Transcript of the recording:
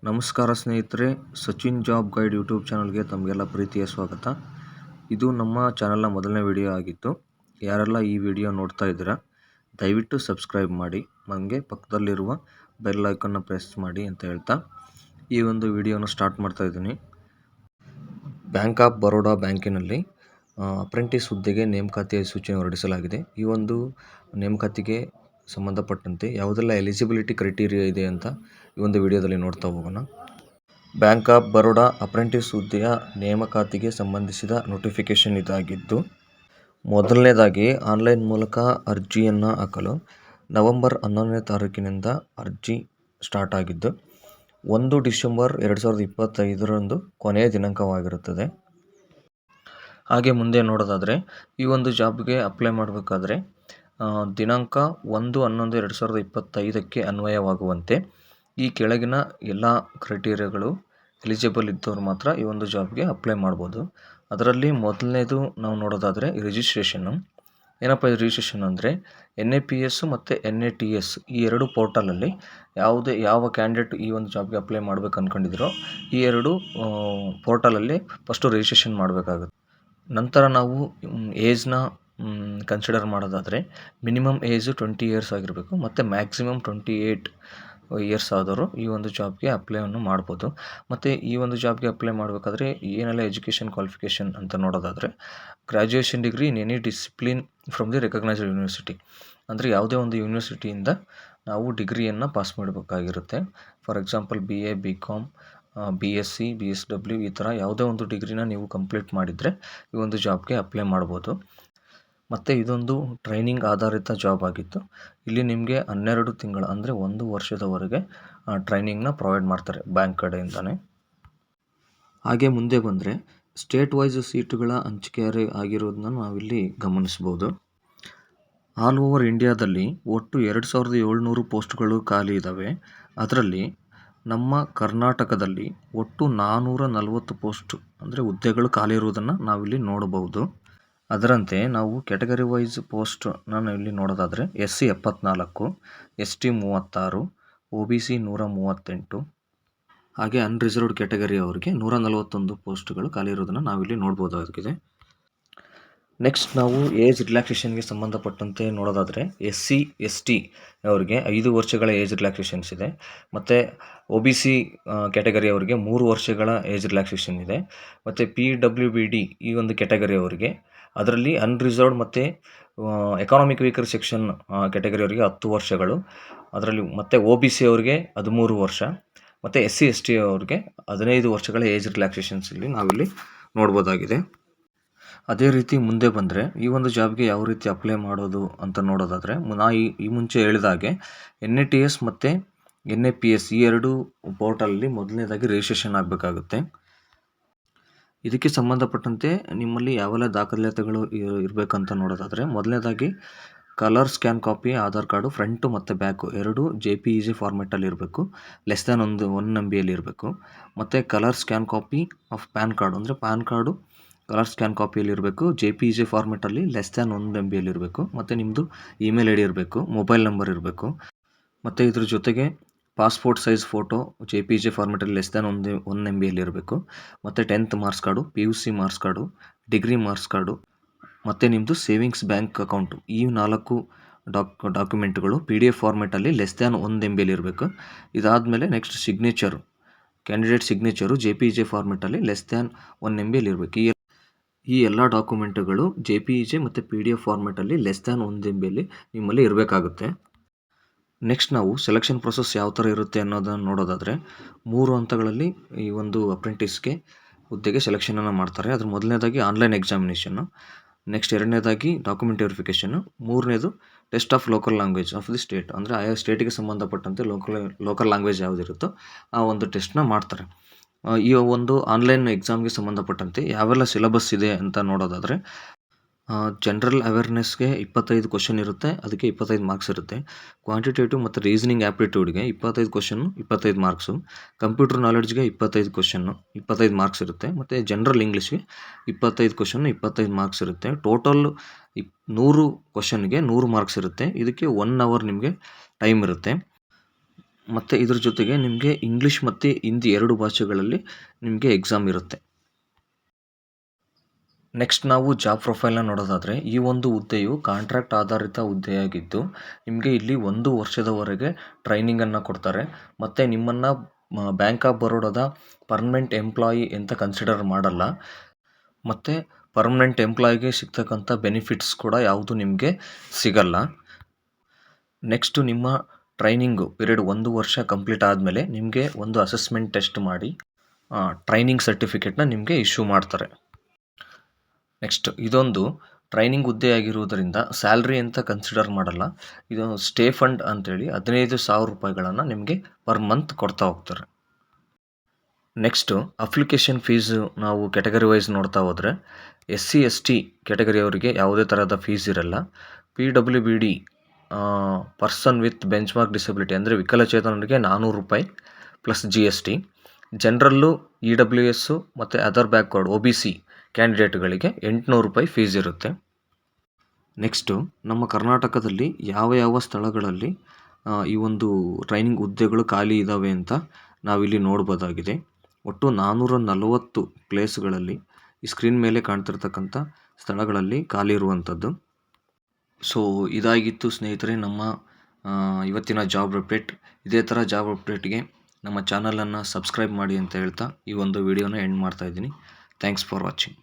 ನಮಸ್ಕಾರ ಸ್ನೇಹಿತರೆ, Sachin job guide YouTube ಚಾನಲ್ಗೆ ತಮಗೆಲ್ಲ ಪ್ರೀತಿಯ ಸ್ವಾಗತ. ಇದು ನಮ್ಮ ಚಾನಲ್ನ ಮೊದಲನೇ ವಿಡಿಯೋ ಆಗಿತ್ತು. ಯಾರೆಲ್ಲ ಈ ವಿಡಿಯೋ ನೋಡ್ತಾ ಇದ್ದೀರಾ ದಯವಿಟ್ಟು ಸಬ್ಸ್ಕ್ರೈಬ್ ಮಾಡಿ, ನನಗೆ ಪಕ್ಕದಲ್ಲಿರುವ ಬೆಲ್ ಐಕನ್ನ ಪ್ರೆಸ್ ಮಾಡಿ ಅಂತ ಹೇಳ್ತಾ ಈ ಒಂದು ವಿಡಿಯೋನ ಸ್ಟಾರ್ಟ್ ಮಾಡ್ತಾ ಇದ್ದೀನಿ. ಬ್ಯಾಂಕ್ ಆಫ್ ಬರೋಡಾ ಬ್ಯಾಂಕಿನಲ್ಲಿ ಅಪ್ರೆಂಟಿಸ್ ಹುದ್ದೆಗೆ ನೇಮಕಾತಿಯ ಸೂಚನೆ ಹೊರಡಿಸಲಾಗಿದೆ. ಈ ಒಂದು ನೇಮಕಾತಿಗೆ ಸಂಬಂಧಪಟ್ಟಂತೆ ಯಾವುದೆಲ್ಲ ಎಲಿಜಿಬಿಲಿಟಿ ಕ್ರೈಟೀರಿಯಾ ಇದೆ ಅಂತ ಈ ಒಂದು ವಿಡಿಯೋದಲ್ಲಿ ನೋಡ್ತಾ ಹೋಗೋಣ. ಬ್ಯಾಂಕ್ ಆಫ್ ಬರೋಡಾ ಅಪ್ರೆಂಟಿಸ್ ಹುದ್ದೆಯ ನೇಮಕಾತಿಗೆ ಸಂಬಂಧಿಸಿದ ನೋಟಿಫಿಕೇಷನ್ ಇದಾಗಿದ್ದು, ಮೊದಲನೇದಾಗಿ ಆನ್ಲೈನ್ ಮೂಲಕ ಅರ್ಜಿಯನ್ನು ಹಾಕಲು ನವೆಂಬರ್ 11ನೇ ತಾರೀಕಿನಿಂದ ಅರ್ಜಿ ಸ್ಟಾರ್ಟ್ ಆಗಿದ್ದು 1 ಡಿಸೆಂಬರ್ 2025ರಂದು ಕೊನೆಯ ದಿನಾಂಕವಾಗಿರುತ್ತದೆ. ಹಾಗೆ ಮುಂದೆ ನೋಡೋದಾದರೆ ಈ ಒಂದು ಜಾಬ್ಗೆ ಅಪ್ಲೈ ಮಾಡಬೇಕಾದ್ರೆ ದಿನಾಂಕ 1/11/2025ಕ್ಕೆ ಅನ್ವಯವಾಗುವಂತೆ ಈ ಕೆಳಗಿನ ಎಲ್ಲ ಕ್ರೈಟೀರಿಯಾಗಳು ಎಲಿಜಿಬಲ್ ಇದ್ದವರು ಮಾತ್ರ ಈ ಒಂದು ಜಾಬ್ಗೆ ಅಪ್ಲೈ ಮಾಡ್ಬೋದು. ಅದರಲ್ಲಿ ಮೊದಲನೇದು ನಾವು ನೋಡೋದಾದರೆ ರಿಜಿಸ್ಟ್ರೇಷನ್ನು. ಏನಪ್ಪ ಇದು ರಿಜಿಸ್ಟ್ರೇಷನ್ ಅಂದರೆ NAPS ಮತ್ತು NATS ಈ ಎರಡು ಪೋರ್ಟಲಲ್ಲಿ ಯಾವ ಕ್ಯಾಂಡಿಡೇಟ್ ಈ ಒಂದು ಜಾಬ್ಗೆ ಅಪ್ಲೈ ಮಾಡಬೇಕು ಅಂದ್ಕೊಂಡಿದ್ರೋ ಈ ಎರಡು ಪೋರ್ಟಲಲ್ಲಿ ಫಸ್ಟು ರಿಜಿಸ್ಟ್ರೇಷನ್ ಮಾಡಬೇಕಾಗುತ್ತೆ. ನಂತರ ನಾವು ಏಜ್ನ ಕನ್ಸಿಡರ್ ಮಾಡೋದಾದರೆ ಮಿನಿಮಮ್ ಏಜು 20 ಇಯರ್ಸ್ ಆಗಿರಬೇಕು ಮತ್ತು ಮ್ಯಾಕ್ಸಿಮಮ್ 28 ಇಯರ್ಸ್ ಆದವರು ಈ ಒಂದು ಜಾಬ್ಗೆ ಅಪ್ಲೈಯನ್ನು ಮಾಡ್ಬೋದು. ಮತ್ತು ಈ ಒಂದು ಜಾಬ್ಗೆ ಅಪ್ಲೈ ಮಾಡಬೇಕಾದ್ರೆ ಏನೆಲ್ಲ ಎಜುಕೇಷನ್ ಕ್ವಾಲಿಫಿಕೇಷನ್ ಅಂತ ನೋಡೋದಾದರೆ graduation degree in any discipline from the recognised university, ಅಂದರೆ ಯಾವುದೇ ಒಂದು ಯೂನಿವರ್ಸಿಟಿಯಿಂದ ನಾವು ಡಿಗ್ರಿಯನ್ನು ಪಾಸ್ ಮಾಡಬೇಕಾಗಿರುತ್ತೆ. For example BA, BCom, BSc, BSW ಈ ಥರ ಯಾವುದೇ ಒಂದು ಡಿಗ್ರಿನ ನೀವು ಕಂಪ್ಲೀಟ್ ಮಾಡಿದರೆ ಈ ಒಂದು ಜಾಬ್ಗೆ ಅಪ್ಲೈ ಮಾಡ್ಬೋದು. ಮತ್ತು ಇದೊಂದು ಟ್ರೈನಿಂಗ್ ಆಧಾರಿತ ಜಾಬ್ ಆಗಿತ್ತು. ಇಲ್ಲಿ ನಿಮಗೆ 12 ತಿಂಗಳ ಅಂದರೆ 1 ವರ್ಷದವರೆಗೆ ಟ್ರೈನಿಂಗ್ನ ಪ್ರೊವೈಡ್ ಮಾಡ್ತಾರೆ ಬ್ಯಾಂಕ್ ಕಡೆಯಿಂದನೇ. ಹಾಗೆ ಮುಂದೆ ಬಂದರೆ ಸ್ಟೇಟ್ ವೈಸ್ ಸೀಟುಗಳ ಹಂಚಿಕೆ ಆಗಿರೋದನ್ನ ನಾವಿಲ್ಲಿ ಗಮನಿಸ್ಬೋದು. ಆಲ್ ಓವರ್ ಇಂಡಿಯಾದಲ್ಲಿ ಒಟ್ಟು 2700 ಪೋಸ್ಟ್ಗಳು ಖಾಲಿ ಇದ್ದಾವೆ. ಅದರಲ್ಲಿ ನಮ್ಮ ಕರ್ನಾಟಕದಲ್ಲಿ ಒಟ್ಟು 440 ಪೋಸ್ಟ್ ಅಂದರೆ ಹುದ್ದೆಗಳು ಖಾಲಿ ಇರುವುದನ್ನು ನಾವಿಲ್ಲಿ ನೋಡಬಹುದು. ಅದರಂತೆ ನಾವು ಕ್ಯಾಟಗರಿ ವೈಸ್ ಪೋಸ್ಟನ್ನ ಇಲ್ಲಿ ನೋಡೋದಾದರೆ SC 74, ST 36, OBC 138, ಹಾಗೆ ಅನ್ರಿಸರ್ವ್ಡ್ ಕ್ಯಾಟಗರಿ ಅವರಿಗೆ 141 ಪೋಸ್ಟ್ಗಳು ಖಾಲಿ ಇರೋದನ್ನು ನಾವಿಲ್ಲಿ ನೋಡ್ಬೋದಾಗಿದೆ. ನೆಕ್ಸ್ಟ್ ನಾವು ಏಜ್ ರಿಲ್ಯಾಕ್ಸೇಷನ್ಗೆ ಸಂಬಂಧಪಟ್ಟಂತೆ ನೋಡೋದಾದರೆ SC ST ಅವರಿಗೆ 5 ವರ್ಷಗಳ ಏಜ್ ರಿಲ್ಯಾಕ್ಸೇಷನ್ಸ್ ಇದೆ. ಮತ್ತು OBC ಕ್ಯಾಟಗರಿ ಅವರಿಗೆ 3 ವರ್ಷಗಳ ಏಜ್ ರಿಲ್ಯಾಕ್ಸೇಷನ್ ಇದೆ. ಮತ್ತು PWBD ಈ ಒಂದು ಕ್ಯಾಟಗರಿ ಅವರಿಗೆ ಅದರಲ್ಲಿ ಅನ್ರಿಸರ್ವ್ಡ್ ಮತ್ತು ಎಕಾನಮಿಕ್ ವೀಕರ್ ಸೆಕ್ಷನ್ ಕ್ಯಾಟಗರಿ ಅವರಿಗೆ 10 ವರ್ಷಗಳು, ಅದರಲ್ಲಿ ಮತ್ತು OBC ಅವರಿಗೆ 13 ವರ್ಷ, ಮತ್ತು SC ST ಅವರಿಗೆ 15 ವರ್ಷಗಳ ಏಜ್ ರಿಲ್ಯಾಕ್ಸೇಷನ್ಸ್ ಇಲ್ಲಿ ನಾವಿಲ್ಲಿ ನೋಡ್ಬೋದಾಗಿದೆ. ಅದೇ ರೀತಿ ಮುಂದೆ ಬಂದರೆ ಈ ಒಂದು ಜಾಬ್ಗೆ ಯಾವ ರೀತಿ ಅಪ್ಲೈ ಮಾಡೋದು ಅಂತ ನೋಡೋದಾದರೆ ಈ ಮುಂಚೆ ಹೇಳಿದಾಗೆ NATS ಮತ್ತು NAPS ಈ ಎರಡು ಪೋರ್ಟಲಲ್ಲಿ ಮೊದಲನೇದಾಗಿ ರಿಜಿಸ್ಟ್ರೇಷನ್ ಆಗಬೇಕಾಗುತ್ತೆ. ಇದಕ್ಕೆ ಸಂಬಂಧಪಟ್ಟಂತೆ ನಿಮ್ಮಲ್ಲಿ ಯಾವೆಲ್ಲ ದಾಖಲಾತಿಗಳು ಇರಬೇಕಂತ ನೋಡೋದಾದರೆ ಮೊದಲನೇದಾಗಿ colour scan copy Aadhaar card front ಮತ್ತು ಬ್ಯಾಕು ಎರಡು JPEG ಫಾರ್ಮೆಟಲ್ಲಿ ಇರಬೇಕು, ಲೆಸ್ ದ್ಯಾನ್ 1 MBಯಲ್ಲಿ ಇರಬೇಕು. ಮತ್ತು colour scan copy of PAN card ಅಂದರೆ ಪ್ಯಾನ್ ಕಾರ್ಡು ಕಲರ್ ಸ್ಕ್ಯಾನ್ ಕಾಪಿಯಲ್ಲಿ ಇರಬೇಕು, JPEG ಫಾರ್ಮೆಟಲ್ಲಿ ಲೆಸ್ ದ್ಯಾನ್ 1 MBಯಲ್ಲಿ ಇರಬೇಕು. ಮತ್ತು ನಿಮ್ಮದು ಇಮೇಲ್ ID ಇರಬೇಕು, ಮೊಬೈಲ್ ನಂಬರ್ ಇರಬೇಕು. ಮತ್ತು ಇದ್ರ ಜೊತೆಗೆ ಪಾಸ್ಪೋರ್ಟ್ ಸೈಜ್ ಫೋಟೋ JPEG ಫಾರ್ಮೆಟಲ್ಲಿ ಲೆಸ್ ದ್ಯಾನ್ 1 MBಯಲ್ಲಿ ಇರಬೇಕು. ಮತ್ತು 10th marks card, PUC marks card, degree marks card, ಮತ್ತು ನಿಮ್ಮದು ಸೇವಿಂಗ್ಸ್ ಬ್ಯಾಂಕ್ ಅಕೌಂಟು ಈ 4 ಡಾಕ್ಯುಮೆಂಟ್ಗಳು PDF ಫಾರ್ಮೆಟಲ್ಲಿ ಲೆಸ್ ದ್ಯಾನ್ 1 MBಯಲ್ಲಿ ಇರಬೇಕು. ಇದಾದಮೇಲೆ next signature, candidate signature JPEG ಫಾರ್ಮೆಟಲ್ಲಿ ಲೆಸ್ ದ್ಯಾನ್ 1 MBಯಲ್ಲಿ ಇರಬೇಕು. ಈ ಎಲ್ಲ ಡಾಕ್ಯುಮೆಂಟುಗಳು JPEG ಮತ್ತು PDF ಫಾರ್ಮೆಟಲ್ಲಿ ಲೆಸ್ ದ್ಯಾನ್ 1 MBಯಲ್ಲಿ ನಿಮ್ಮಲ್ಲಿ ಇರಬೇಕಾಗುತ್ತೆ. ನೆಕ್ಸ್ಟ್ ನಾವು ಸೆಲೆಕ್ಷನ್ ಪ್ರೊಸೆಸ್ ಯಾವ ಥರ ಇರುತ್ತೆ ಅನ್ನೋದನ್ನು ನೋಡೋದಾದರೆ 3 ಹಂತಗಳಲ್ಲಿ ಈ ಒಂದು ಅಪ್ರೆಂಟಿಸ್ಗೆ ಹುದ್ದೆಗೆ ಸೆಲೆಕ್ಷನನ್ನು ಮಾಡ್ತಾರೆ. ಅದ್ರ ಮೊದಲನೇದಾಗಿ ಆನ್ಲೈನ್ ಎಕ್ಸಾಮಿನೇಷನ್ನು, ನೆಕ್ಸ್ಟ್ ಎರಡನೇದಾಗಿ ಡಾಕ್ಯುಮೆಂಟ್ ವೆರಿಫಿಕೇಷನ್ನು, ಮೂರನೇದು test of local language of the state, ಅಂದರೆ ಆಯಾ ಸ್ಟೇಟಿಗೆ ಸಂಬಂಧಪಟ್ಟಂತೆ ಲೋಕಲ್ ಲ್ಯಾಂಗ್ವೇಜ್ ಯಾವುದಿರುತ್ತೋ ಆ ಒಂದು ಟೆಸ್ಟ್ನ ಮಾಡ್ತಾರೆ. ಈ ಒಂದು ಆನ್ಲೈನ್ ಎಕ್ಸಾಮ್ಗೆ ಸಂಬಂಧಪಟ್ಟಂತೆ ಯಾವೆಲ್ಲ ಸಿಲೆಬಸ್ ಇದೆ ಅಂತ ನೋಡೋದಾದರೆ ಜನರಲ್ ಅವೇರ್ನೆಸ್ಗೆ 25 ಕ್ವಶನ್ ಇರುತ್ತೆ, ಅದಕ್ಕೆ 25 ಮಾರ್ಕ್ಸ್ ಇರುತ್ತೆ. ಕ್ವಾಂಟಿಟೇಟಿವ್ ಮತ್ತು ರೀಸನಿಂಗ್ ಆ್ಯಪ್ಟಿಟ್ಯೂಡ್ಗೆ 25 ಕ್ವಶನ್ನು 25 ಮಾರ್ಕ್ಸು. ಕಂಪ್ಯೂಟರ್ ನಾಲೆಡ್ಜ್ಗೆ 25 ಕ್ವಶನ್ನು 25 ಮಾರ್ಕ್ಸ್ ಇರುತ್ತೆ. ಮತ್ತು ಜನರಲ್ ಇಂಗ್ಲೀಷ್ಗೆ 25 ಕ್ವಶನ್ನು 25 ಮಾರ್ಕ್ಸ್ ಇರುತ್ತೆ. ಟೋಟಲ್ 100 ಕ್ವಶನ್ಗೆ 100 ಮಾರ್ಕ್ಸ್ ಇರುತ್ತೆ. ಇದಕ್ಕೆ 1 ಅವರ್ ನಿಮಗೆ ಟೈಮ್ ಇರುತ್ತೆ. ಮತ್ತು ಇದ್ರ ಜೊತೆಗೆ ನಿಮಗೆ ಇಂಗ್ಲೀಷ್ ಮತ್ತು ಹಿಂದಿ 2 ಭಾಷೆಗಳಲ್ಲಿ ನಿಮಗೆ ಎಕ್ಸಾಮ್ ಇರುತ್ತೆ. ನೆಕ್ಸ್ಟ್ ನಾವು ಜಾಬ್ ಪ್ರೊಫೈಲ್ನ ನೋಡೋದಾದರೆ, ಈ ಒಂದು ಹುದ್ದೆಯು ಕಾಂಟ್ರಾಕ್ಟ್ ಆಧಾರಿತ ಹುದ್ದೆಯಾಗಿದ್ದು ನಿಮಗೆ ಇಲ್ಲಿ 1 ವರ್ಷದವರೆಗೆ ಟ್ರೈನಿಂಗನ್ನು ಕೊಡ್ತಾರೆ. ಮತ್ತು ನಿಮ್ಮನ್ನು ಬ್ಯಾಂಕ್ ಆಫ್ ಬರೋಡಾದ ಪರ್ಮನೆಂಟ್ ಎಂಪ್ಲಾಯಿ ಅಂತ ಕನ್ಸಿಡರ್ ಮಾಡಲ್ಲ. ಮತ್ತು ಪರ್ಮನೆಂಟ್ ಎಂಪ್ಲಾಯಿಗೆ ಸಿಗ್ತಕ್ಕಂಥ ಬೆನಿಫಿಟ್ಸ್ ಕೂಡ ಯಾವುದು ನಿಮಗೆ ಸಿಗಲ್ಲ. ನೆಕ್ಸ್ಟು ನಿಮ್ಮ ಟ್ರೈನಿಂಗು ಪೀರಿಯಡ್ 1 ವರ್ಷ ಕಂಪ್ಲೀಟ್ ಆದಮೇಲೆ ನಿಮಗೆ ಒಂದು ಅಸೆಸ್ಮೆಂಟ್ ಟೆಸ್ಟ್ ಮಾಡಿ ಟ್ರೈನಿಂಗ್ ಸರ್ಟಿಫಿಕೇಟ್ನ ನಿಮಗೆ ಇಶ್ಯೂ ಮಾಡ್ತಾರೆ. ನೆಕ್ಸ್ಟ್ ಇದೊಂದು ಟ್ರೈನಿಂಗ್ ಹುದ್ದೆಯಾಗಿರುವುದರಿಂದ ಸ್ಯಾಲ್ರಿ ಅಂತ ಕನ್ಸಿಡರ್ ಮಾಡಲ್ಲ. ಇದು ಸ್ಟೇ ಫಂಡ್ ಅಂತೇಳಿ 15,000 ರೂಪಾಯಿಗಳನ್ನು ನಿಮಗೆ ಪರ್ ಮಂತ್ ಕೊಡ್ತಾ ಹೋಗ್ತಾರೆ. ನೆಕ್ಸ್ಟು ಅಪ್ಲಿಕೇಶನ್ ಫೀಸು ನಾವು ಕ್ಯಾಟಗರಿ ವೈಸ್ ನೋಡ್ತಾ ಹೋದರೆ SC ST ಕ್ಯಾಟಗರಿಯವರಿಗೆ ಯಾವುದೇ ಥರದ ಫೀಸ್ ಇರಲ್ಲ. PWBD person with bench mark disability ಅಂದರೆ ವಿಕಲಚೇತನರಿಗೆ 400 ರೂಪಾಯಿ ಪ್ಲಸ್ GST. ಜನರಲ್ಲು EWS ಮತ್ತು ಅದರ್ ಬ್ಯಾಕ್ವರ್ಡ್ OBC ಕ್ಯಾಂಡಿಡೇಟ್ಗಳಿಗೆ 800 ರೂಪಾಯಿ ಫೀಸ್ ಇರುತ್ತೆ. ನೆಕ್ಸ್ಟು ನಮ್ಮ ಕರ್ನಾಟಕದಲ್ಲಿ ಯಾವ ಸ್ಥಳಗಳಲ್ಲಿ ಈ ಒಂದು ಟ್ರೈನಿಂಗ್ ಹುದ್ದೆಗಳು ಖಾಲಿ ಇದ್ದಾವೆ ಅಂತ ನಾವಿಲ್ಲಿ ನೋಡ್ಬೋದಾಗಿದೆ. ಒಟ್ಟು 440 ಪ್ಲೇಸ್ಗಳಲ್ಲಿ ಈ ಸ್ಕ್ರೀನ್ ಮೇಲೆ ಕಾಣ್ತಿರ್ತಕ್ಕಂಥ ಸ್ಥಳಗಳಲ್ಲಿ ಖಾಲಿ ಇರುವಂಥದ್ದು. ಸೊ ಇದಾಗಿತ್ತು ಸ್ನೇಹಿತರೆ ನಮ್ಮ ಇವತ್ತಿನ ಜಾಬ್ ಅಪ್ಡೇಟ್. ಇದೇ ಥರ ಜಾಬ್ ಅಪ್ಡೇಟ್ಗೆ ನಮ್ಮ ಚಾನಲನ್ನು ಸಬ್ಸ್ಕ್ರೈಬ್ ಮಾಡಿ ಅಂತ ಹೇಳ್ತಾ ಈ ಒಂದು ವಿಡಿಯೋನ ಎಂಡ್ ಮಾಡ್ತಾ ಇದ್ದೀನಿ. Thanks for watching.